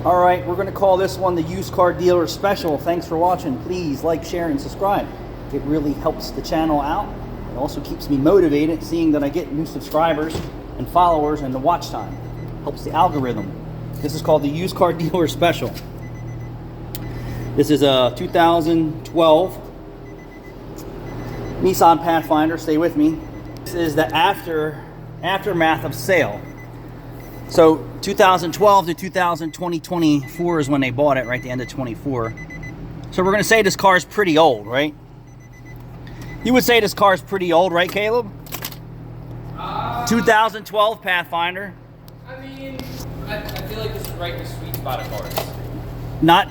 All right, we're going to call this one the used car dealer special. Thanks for watching. Please like, share, and subscribe. It really helps the channel out. It also keeps me motivated, seeing that I get new subscribers and followers and the watch time. Helps the algorithm. This is called the used car dealer special. This is a 2012 Nissan Pathfinder. Stay with me. This is the aftermath of sale. So 2012 to 2024 is when they bought it, right? The end of 24. So we're gonna say this car is pretty old, right? You would say this car is pretty old, right, Caleb? 2012 Pathfinder. I mean, I feel like this is right in the sweet spot of cars. Not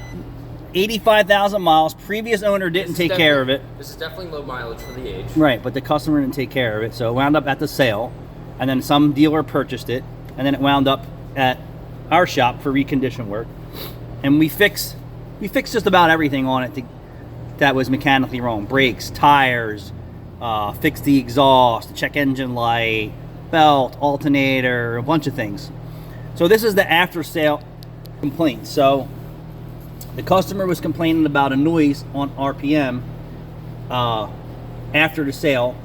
85,000 miles. Previous owner didn't take care of it. This is definitely low mileage for the age. Right, but the customer didn't take care of it, so it wound up at the sale, and then some dealer purchased it, and then it wound up at our shop for recondition work, and we fixed just about everything on it that was mechanically wrong. Brakes, tires, fixed the exhaust, the check engine light, belt, alternator, a bunch of things. So this is the after sale complaint. So the customer was complaining about a noise on RPM after the sale,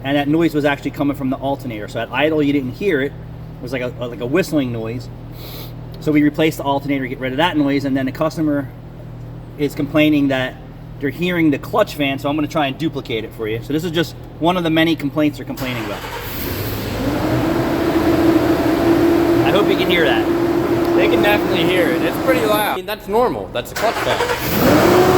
and that noise was actually coming from the alternator. So at idle, you didn't hear it. It was like a whistling noise. So we replaced the alternator to get rid of that noise, and then the customer is complaining that they're hearing the clutch fan, so I'm going to try and duplicate it for you. So this is just one of the many complaints they're complaining about. I hope you can hear that. They can definitely hear it. It's pretty loud. I mean, that's normal. That's a clutch fan.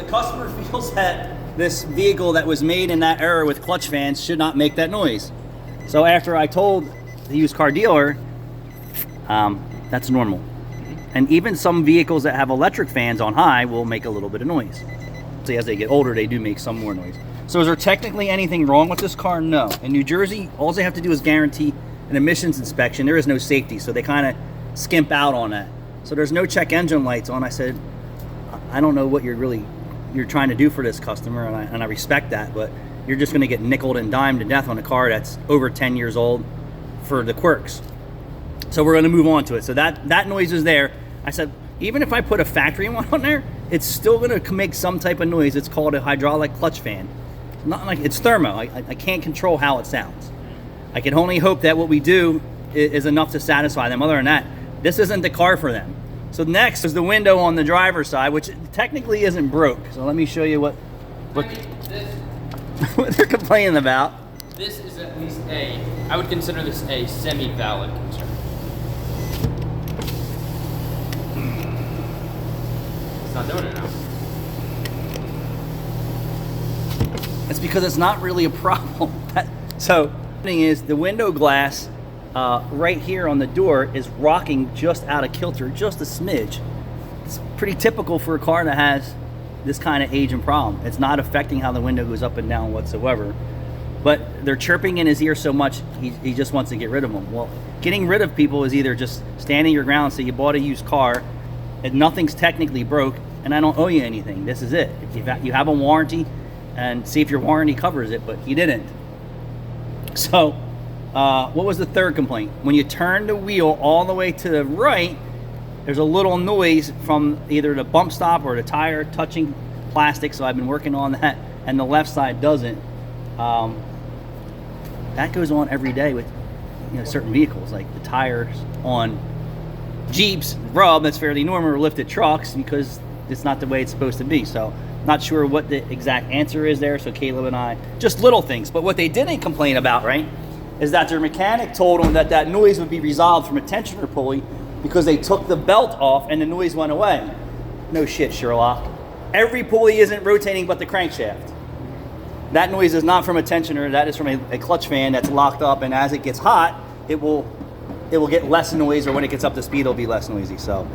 Customer feels that this vehicle that was made in that era with clutch fans should not make that noise. So after I told the used car dealer, that's normal. And even some vehicles that have electric fans on high will make a little bit of noise. So as they get older, they do make some more noise. So is there technically anything wrong with this car? No. In New Jersey, all they have to do is guarantee an emissions inspection. There is no safety, so they kind of skimp out on that. So there's no check engine lights on. I said, I don't know what you're trying to do for this customer, and I respect that, but you're just going to get nickeled and dimed to death on a car that's over 10 years old for the quirks. So we're going to move on to it. So that noise is there. I said, even if I put a factory one on there, it's still going to make some type of noise. It's called a hydraulic clutch fan. Not like it's thermo. I can't control how it sounds. I can only hope that what we do is enough to satisfy them. Other than that, this isn't the car for them. So next is the window on the driver's side, which technically isn't broke. So let me show you what what they're complaining about. This is at least I would consider this a semi-valid concern. It's not doing it now. It's because it's not really a problem. So the thing is, the window glass right here on the door is rocking just out of kilter, just a smidge. It's pretty typical for a car that has this kind of age and problem. It's not affecting how the window goes up and down whatsoever. But they're chirping in his ear so much, he just wants to get rid of them. Well, getting rid of people is either just standing your ground, say you bought a used car, and nothing's technically broke, and I don't owe you anything. This is it. If you have a warranty, and see if your warranty covers it, but he didn't. So, what was the third complaint? When you turn the wheel all the way to the right, there's a little noise from either the bump stop or the tire touching plastic, so I've been working on that, and the left side doesn't. That goes on every day with certain vehicles, like the tires on Jeeps rub. That's fairly normal, or lifted trucks, because it's not the way it's supposed to be. So not sure what the exact answer is there, so Caleb and I, just little things. But what they didn't complain about, right, is that their mechanic told them that noise would be resolved from a tensioner pulley because they took the belt off and the noise went away. No shit, Sherlock. Every pulley isn't rotating but the crankshaft. That noise is not from a tensioner. That is from a clutch fan that's locked up, and as it gets hot, it will get less noise, or when it gets up to speed, it'll be less noisy. So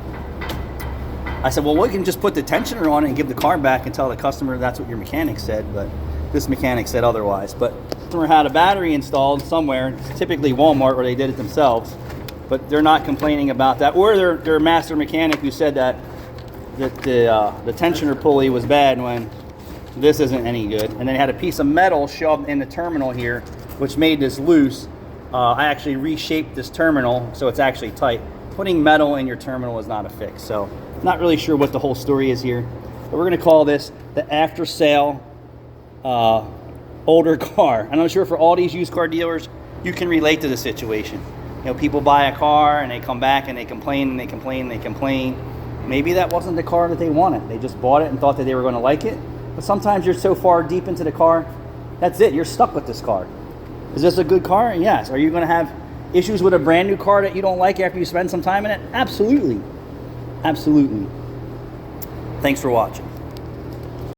I said, well, we can just put the tensioner on it and give the car back and tell the customer that's what your mechanic said, but this mechanic said otherwise. But the customer had a battery installed somewhere, typically Walmart, where they did it themselves, but they're not complaining about that. Or their master mechanic who said that the tensioner pulley was bad when This isn't any good. And then it had a piece of metal shoved in the terminal here, which made this loose. I actually reshaped this terminal so it's actually tight. Putting metal in your terminal is not a fix. So not really sure what the whole story is here. But we're gonna call this the after sale older car. And I'm sure for all these used car dealers, you can relate to the situation. You know, people buy a car and they come back and they complain and they complain and they complain. Maybe that wasn't the car that they wanted. They just bought it and thought that they were gonna like it. But sometimes you're so far deep into the car, that's it, you're stuck with this car. Is this a good car? Yes. Are you gonna have issues with a brand new car that you don't like after you spend some time in it? Absolutely. Absolutely. Thanks for watching.